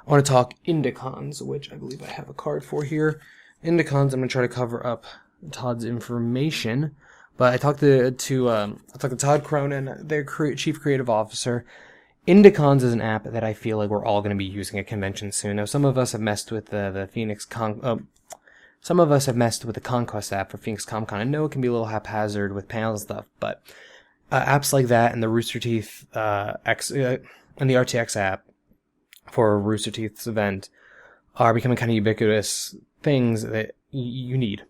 I want to talk Indicons, which I believe I have a card for here. Indicons, I'm going to try to cover up Todd's information, but I talked to Todd Cronin, their chief creative officer. Indicons is an app that I feel like we're all going to be using at conventions soon. Now, some of us have messed with the Phoenix some of us have messed with the Conquest app for Phoenix Comicon. I know it can be a little haphazard with panels and stuff, but apps like that and the Rooster Teeth and the RTX app for Rooster Teeth's event are becoming kind of ubiquitous things that you need.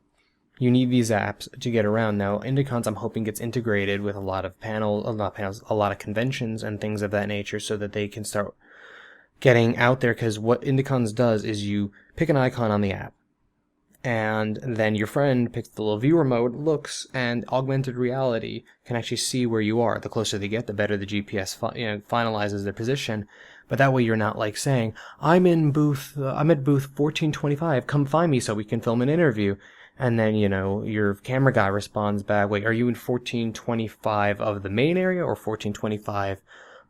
You need these apps to get around. Now, Indicons, I'm hoping, gets integrated with a lot of a lot of conventions and things of that nature so that they can start getting out there, because what Indicons does is you pick an icon on the app, and then your friend picks the little viewer mode, looks, and augmented reality can actually see where you are. The closer they get, the better the GPS finalizes their position. But that way you're not like saying, I'm at booth 1425, come find me so we can film an interview. And then, your camera guy responds back, wait, are you in 1425 of the main area or 1425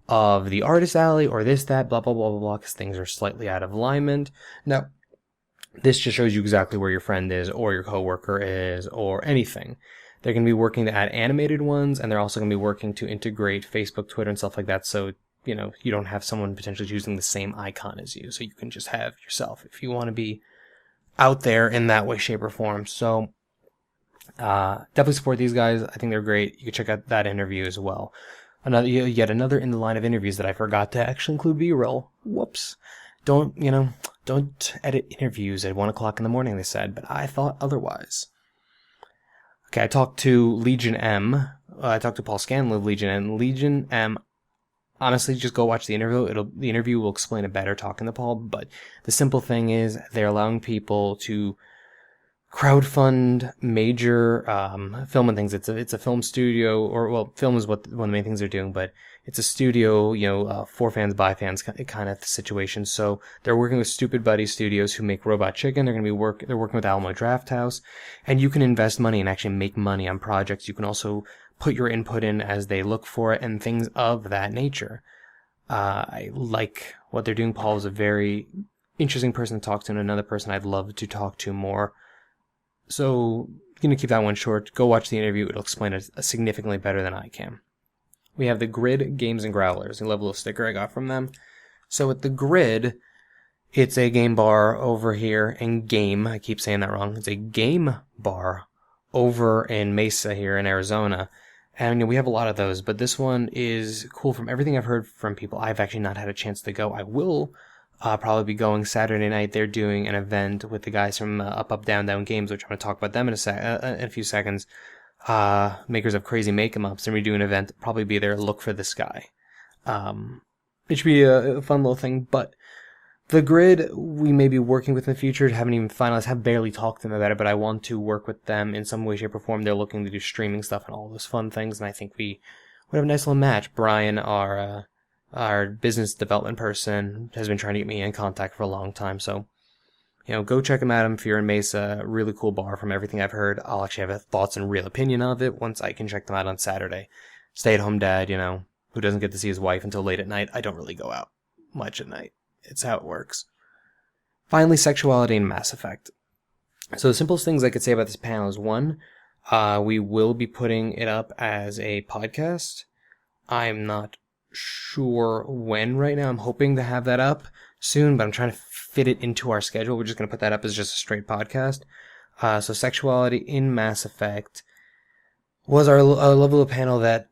of the artist alley or this, that, blah, blah, blah, blah, blah, because things are slightly out of alignment. Now, this just shows you exactly where your friend is or your coworker is or anything. They're going to be working to add animated ones, and they're also going to be working to integrate Facebook, Twitter, and stuff like that, so you don't have someone potentially using the same icon as you, so you can just have yourself if you want to be out there in that way, shape, or form. So definitely support these guys. I think they're great. You can check out that interview as well. Yet another in the line of interviews that I forgot to actually include B-roll. Whoops. Don't edit interviews at 1 o'clock in the morning, they said, but I thought otherwise. Okay, I talked to Legion M. I talked to Paul Scanlon of Legion M. Legion M, honestly, just go watch the interview. The interview will explain it better talking to Paul, but the simple thing is they're allowing people to crowdfund major film and things. It's a film studio, film is one of the main things they're doing, but it's a studio, for fans, by fans kind of situation. So they're working with Stupid Buddy Studios, who make Robot Chicken. They're working with Alamo Drafthouse, and you can invest money and actually make money on projects. You can also put your input in as they look for it and things of that nature. I like what they're doing. Paul is a very interesting person to talk to, and another person I'd love to talk to more. So, going to keep that one short. Go watch the interview. It'll explain it significantly better than I can. We have the Grid Games and Growlers. I love a little sticker I got from them. So with the Grid, it's a game bar over here in Game. I keep saying that wrong. It's a game bar over in Mesa here in Arizona. And we have a lot of those, but this one is cool. From everything I've heard from people, I've actually not had a chance to go. I will probably be going Saturday night. They're doing an event with the guys from Up, Down, Down Games, which I'm going to talk about them in a few seconds. Makers of Crazy Make-em-ups, and we do an event. Probably be there. Look for this guy. It should be a fun little thing, but the Grid we may be working with in the future. Haven't even finalized, have barely talked to them about it, but I want to work with them in some way, shape, or form. They're looking to do streaming stuff and all those fun things, and I think we would have a nice little match. Brian, our business development person, has been trying to get me in contact for a long time, so go check them out if you're in Mesa. Really cool bar from everything I've heard. I'll actually have thoughts and real opinion of it once I can check them out on Saturday. Stay-at-home dad, who doesn't get to see his wife until late at night. I don't really go out much at night. It's how it works. Finally, sexuality in Mass Effect. So the simplest things I could say about this panel is, one, we will be putting it up as a podcast. I'm not sure when right now. I'm hoping to have that up soon, but I'm trying to fit it into our schedule. We're just going to put that up as just a straight podcast. So sexuality in Mass Effect was our little panel that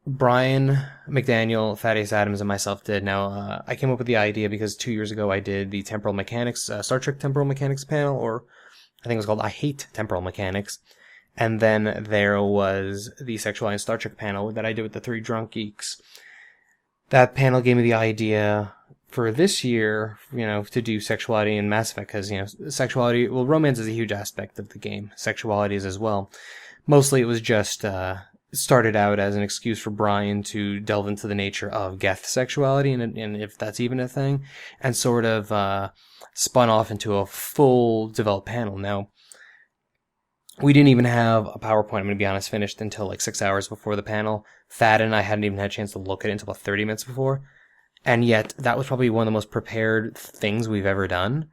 Brian McDaniel, Thaddeus Adams, and myself did. Now, I came up with the idea because 2 years ago I did the Temporal Mechanics, Star Trek Temporal Mechanics panel, or I think it was called I Hate Temporal Mechanics. And then there was the Sexuality in Star Trek panel that I did with the Three Drunk Geeks. That panel gave me the idea for this year, to do sexuality in Mass Effect, because, sexuality, romance is a huge aspect of the game. Sexuality is as well. Mostly it was just, started out as an excuse for Brian to delve into the nature of Geth sexuality, and if that's even a thing, and sort of spun off into a full developed panel. Now, we didn't even have a PowerPoint, I'm going to be honest, finished until like 6 hours before the panel. Thad and I hadn't even had a chance to look at it until about 30 minutes before. And yet, that was probably one of the most prepared things we've ever done.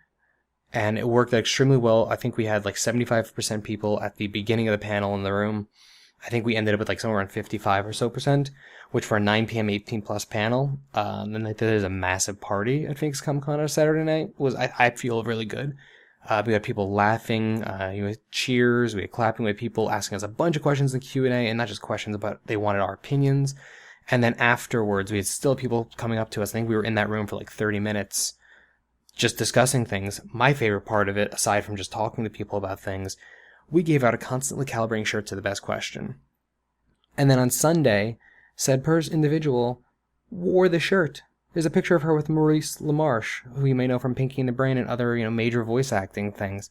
And it worked extremely well. I think we had like 75% people at the beginning of the panel in the room. I think we ended up with like somewhere around 55 or so percent, which for a 9 p.m. 18 plus panel, and there's a massive party at Phoenix Comicon on a Saturday night, I feel really good. We had people laughing, we had cheers, we had clapping, we had people asking us a bunch of questions in Q&A, and not just questions, but they wanted our opinions. And then afterwards, we had still people coming up to us. I think we were in that room for like 30 minutes just discussing things. My favorite part of it, aside from just talking to people about things, we gave out a constantly calibrating shirt to the best question. And then on Sunday, said individual wore the shirt. There's a picture of her with Maurice LaMarche, who you may know from Pinky and the Brain and other, major voice acting things.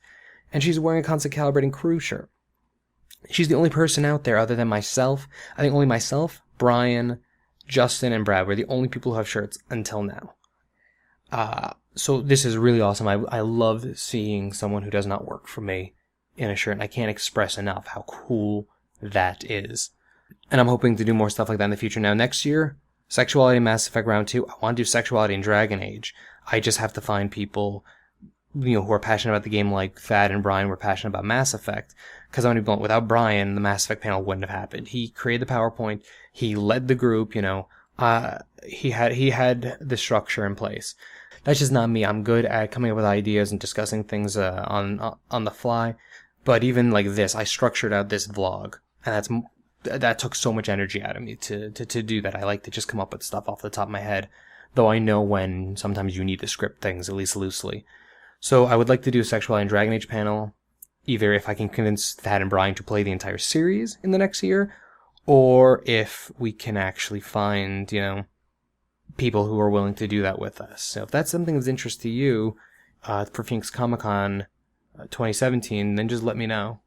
And she's wearing a constant calibrating crew shirt. She's the only person out there other than myself. I think only myself, Brian, Justin, and Brad were the only people who have shirts until now. So this is really awesome. I love seeing someone who does not work for me in a shirt, and I can't express enough how cool that is. And I'm hoping to do more stuff like that in the future. Now, next year, Sexuality in Mass Effect Round 2, I want to do Sexuality in Dragon Age. I just have to find people, who are passionate about the game like Thad and Brian were passionate about Mass Effect. Because I'm going to be blunt, without Brian, the Mass Effect panel wouldn't have happened. He created the PowerPoint, he led the group, he had the structure in place. That's just not me. I'm good at coming up with ideas and discussing things on the fly. But even like this, I structured out this vlog, and that took so much energy out of me to do that. I like to just come up with stuff off the top of my head, though I know when sometimes you need to script things, at least loosely. So I would like to do a Sexuality in Dragon Age panel, either if I can convince Thad and Brian to play the entire series in the next year, or if we can actually find, people who are willing to do that with us. So if that's something that's of interest to you for Phoenix Comicon 2017, then just let me know.